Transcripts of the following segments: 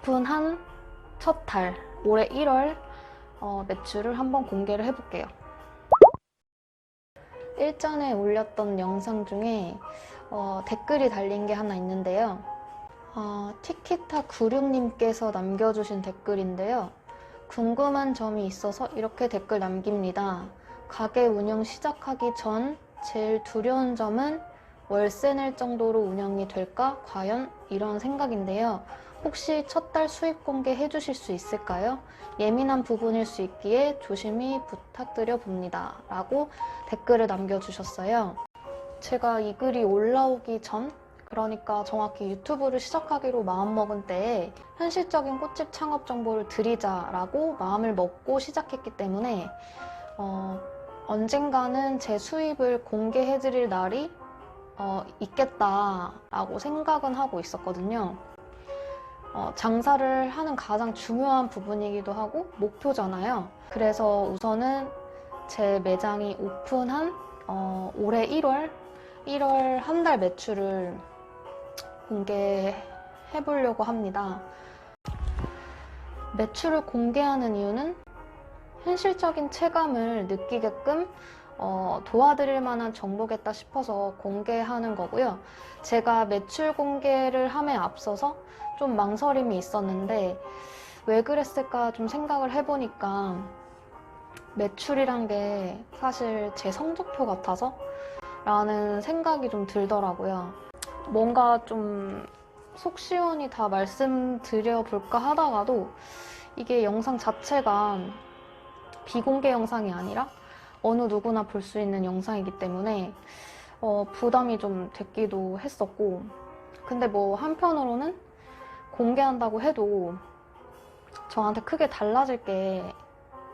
오픈한 첫 달, 올해 1월 매출을 한번 공개를 해볼게요. 일전에 올렸던 영상 중에 댓글이 달린 게 하나 있는데요. 티키타96님께서 남겨주신 댓글인데요. 궁금한 점이 있어서 이렇게 댓글 남깁니다. 가게 운영 시작하기 전 제일 두려운 점은 월세 낼 정도로 운영이 될까? 과연? 이런 생각인데요. 혹시 첫 달 수입 공개해 주실 수 있을까요? 예민한 부분일 수 있기에 조심히 부탁드려 봅니다. 라고 댓글을 남겨주셨어요. 제가 이 글이 올라오기 전, 그러니까 정확히 유튜브를 시작하기로 마음먹은 때에 현실적인 꽃집 창업 정보를 드리자라고 마음을 먹고 시작했기 때문에 언젠가는 제 수입을 공개해드릴 날이 있겠다라고 생각은 하고 있었거든요. 장사를 하는 가장 중요한 부분이기도 하고 목표잖아요. 그래서 우선은 제 매장이 오픈한 올해 1월 한 달 매출을 공개해 보려고 합니다. 매출을 공개하는 이유는 현실적인 체감을 느끼게끔 도와드릴 만한 정보겠다 싶어서 공개하는 거고요. 제가 매출 공개를 함에 앞서서 좀 망설임이 있었는데 왜 그랬을까 좀 생각을 해보니까 매출이란 게 사실 제 성적표 같아서 라는 생각이 좀 들더라고요. 뭔가 좀 속 시원히 다 말씀드려 볼까 하다가도 이게 영상 자체가 비공개 영상이 아니라 어느 누구나 볼 수 있는 영상이기 때문에 부담이 좀 됐기도 했었고, 근데 뭐 한편으로는 공개한다고 해도 저한테 크게 달라질 게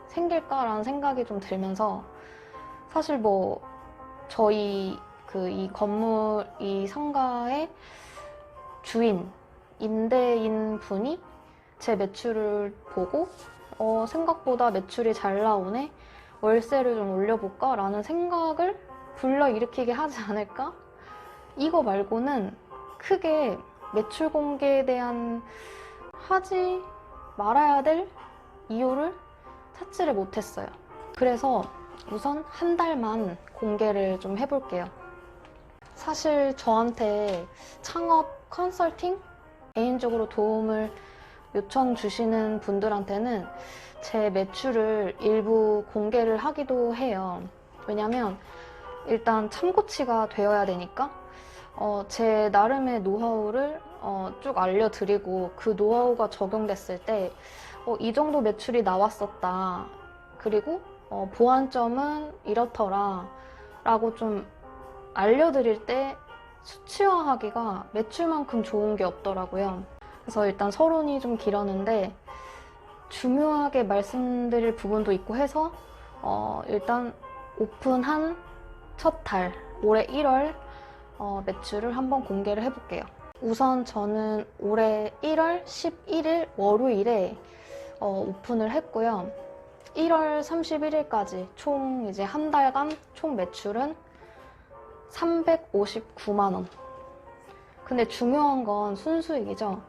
생길까라는 생각이 좀 들면서, 사실 뭐 저희 이 건물, 이 상가의 주인, 임대인 분이 제 매출을 보고 생각보다 매출이 잘 나오네, 월세를 좀 올려볼까? 라는 생각을 불러일으키게 하지 않을까? 이거 말고는 크게 매출 공개에 대한 하지 말아야 될 이유를 찾지를 못했어요. 그래서 우선 한 달만 공개를 좀 해볼게요. 사실 저한테 창업 컨설팅? 개인적으로 도움을 요청 주시는 분들한테는 제 매출을 일부 공개를 하기도 해요. 왜냐면 일단 참고치가 되어야 되니까 제 나름의 노하우를 쭉 알려드리고, 그 노하우가 적용됐을 때 이 정도 매출이 나왔었다, 그리고 보완점은 이렇더라 라고 좀 알려드릴 때 수치화하기가 매출만큼 좋은 게 없더라고요. 그래서 일단 서론이 좀 길었는데 중요하게 말씀드릴 부분도 있고 해서 일단 오픈한 첫 달, 올해 1월 매출을 한번 공개를 해볼게요. 우선 저는 올해 1월 11일 월요일에 오픈을 했고요. 1월 31일까지 총 이제 한 달간 총 매출은 359만 원. 근데 중요한 건 순수익이죠.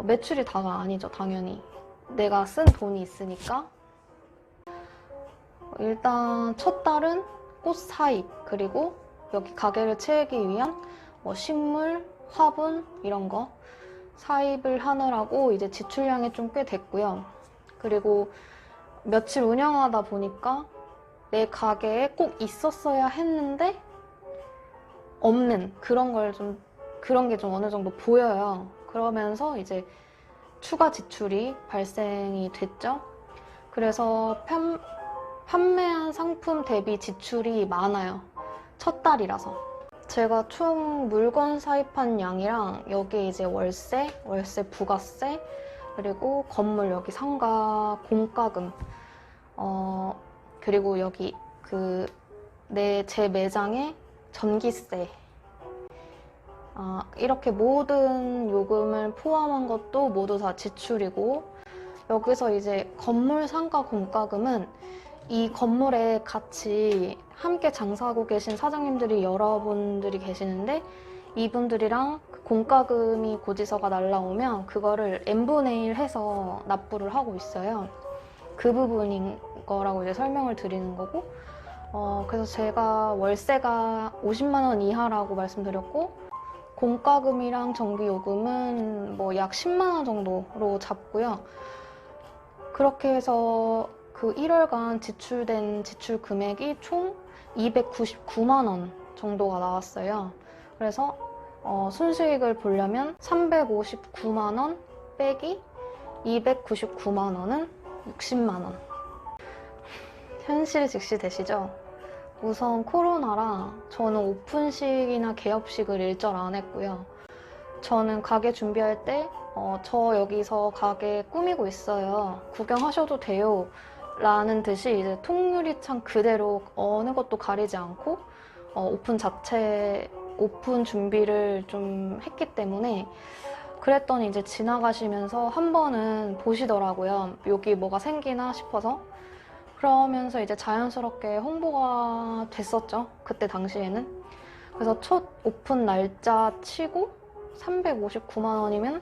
매출이 다가 아니죠, 당연히. 내가 쓴 돈이 있으니까. 일단 첫 달은 꽃 사입, 그리고 여기 가게를 채우기 위한 식물, 화분 이런 거 사입을 하느라고 이제 지출량이 좀 꽤 됐고요. 그리고 며칠 운영하다 보니까 내 가게에 꼭 있었어야 했는데 없는 그런 게 좀 어느 정도 보여요. 그러면서 이제 추가 지출이 발생이 됐죠. 그래서 판매한 상품 대비 지출이 많아요. 첫 달이라서. 제가 총 물건 사입한 양이랑 여기 이제 월세 부가세, 그리고 건물 여기 상가 공과금, 그리고 여기 제 매장의 전기세, 이렇게 모든 요금을 포함한 것도 모두 다 지출이고, 여기서 이제 건물 상가 공과금은 이 건물에 같이 함께 장사하고 계신 사장님들이 여러분들이 계시는데, 이분들이랑 공과금이 고지서가 날라오면 그거를 n분의 1 해서 납부를 하고 있어요. 그 부분인 거라고 이제 설명을 드리는 거고, 그래서 제가 월세가 50만 원 이하라고 말씀드렸고, 공과금이랑 전기요금은 뭐 약 10만 원 정도로 잡고요. 그렇게 해서 그 1월간 지출된 지출 금액이 총 299만 원 정도가 나왔어요. 그래서 순수익을 보려면 359만 원 빼기 299만 원은 60만 원. 현실 직시되시죠? 우선 코로나라 저는 오픈식이나 개업식을 일절 안 했고요. 저는 가게 준비할 때 저 여기서 가게 꾸미고 있어요. 구경하셔도 돼요. 라는 듯이 이제 통유리창 그대로 어느 것도 가리지 않고 오픈 준비를 좀 했기 때문에, 그랬더니 이제 지나가시면서 한 번은 보시더라고요. 여기 뭐가 생기나 싶어서. 그러면서 이제 자연스럽게 홍보가 됐었죠. 그때 당시에는. 그래서 첫 오픈 날짜 치고 359만 원이면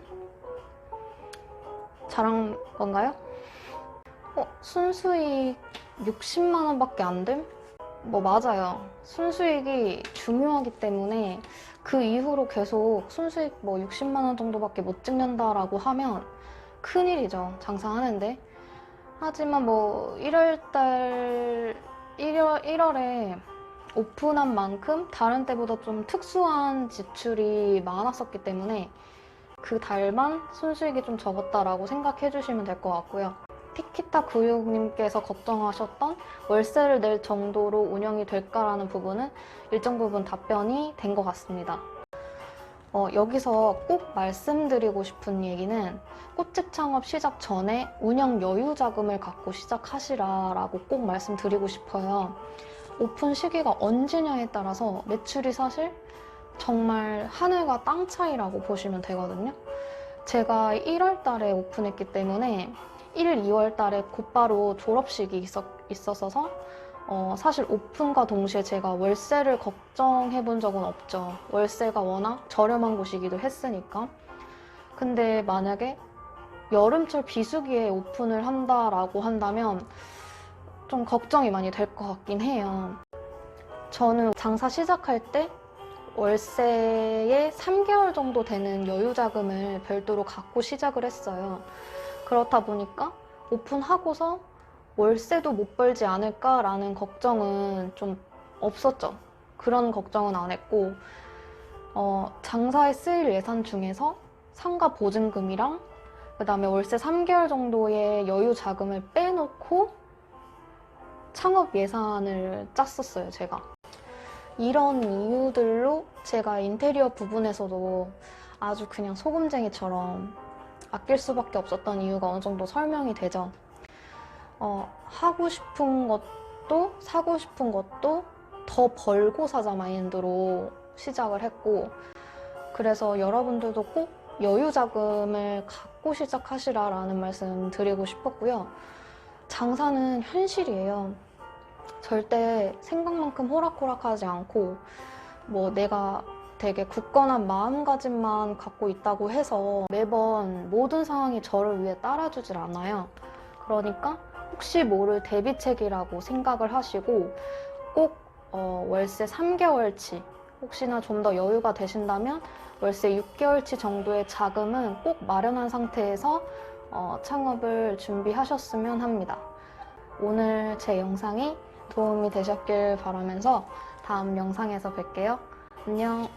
잘한 건가요? 순수익 60만 원밖에 안 됨? 뭐 맞아요. 순수익이 중요하기 때문에 그 이후로 계속 순수익 뭐 60만 원 정도밖에 못 찍는다라고 하면 큰일이죠. 장사하는데. 하지만 뭐 1월에 오픈한 만큼 다른 때보다 좀 특수한 지출이 많았었기 때문에 그 달만 순수익이 좀 적었다라고 생각해 주시면 될 것 같고요. 티키타 구육님께서 걱정하셨던 월세를 낼 정도로 운영이 될까라는 부분은 일정 부분 답변이 된 것 같습니다. 여기서 꼭 말씀드리고 싶은 얘기는 꽃집 창업 시작 전에 운영 여유 자금을 갖고 시작하시라라고 꼭 말씀드리고 싶어요. 오픈 시기가 언제냐에 따라서 매출이 사실 정말 하늘과 땅 차이라고 보시면 되거든요. 제가 1월 달에 오픈했기 때문에 1, 2월 달에 곧바로 졸업식이 있었어서 사실 오픈과 동시에 제가 월세를 걱정해 본 적은 없죠. 월세가 워낙 저렴한 곳이기도 했으니까. 근데 만약에 여름철 비수기에 오픈을 한다라고 한다면 좀 걱정이 많이 될 것 같긴 해요. 저는 장사 시작할 때 월세에 3개월 정도 되는 여유 자금을 별도로 갖고 시작을 했어요. 그렇다 보니까 오픈하고서 월세도 못 벌지 않을까라는 걱정은 좀 없었죠. 그런 걱정은 안 했고, 장사에 쓰일 예산 중에서 상가 보증금이랑 그다음에 월세 3개월 정도의 여유 자금을 빼놓고 창업 예산을 짰었어요, 제가. 이런 이유들로 제가 인테리어 부분에서도 아주 그냥 소금쟁이처럼 아낄 수밖에 없었던 이유가 어느 정도 설명이 되죠. 하고 싶은 것도 사고 싶은 것도 더 벌고 사자 마인드로 시작을 했고, 그래서 여러분들도 꼭 여유 자금을 갖고 시작하시라라는 말씀 드리고 싶었고요. 장사는 현실이에요. 절대 생각만큼 호락호락하지 않고, 뭐 내가 되게 굳건한 마음가짐만 갖고 있다고 해서 매번 모든 상황이 저를 위해 따라주질 않아요. 그러니까 혹시 모를 대비책이라고 생각을 하시고 꼭 월세 3개월치, 혹시나 좀 더 여유가 되신다면 월세 6개월치 정도의 자금은 꼭 마련한 상태에서 창업을 준비하셨으면 합니다. 오늘 제 영상이 도움이 되셨길 바라면서 다음 영상에서 뵐게요. 안녕.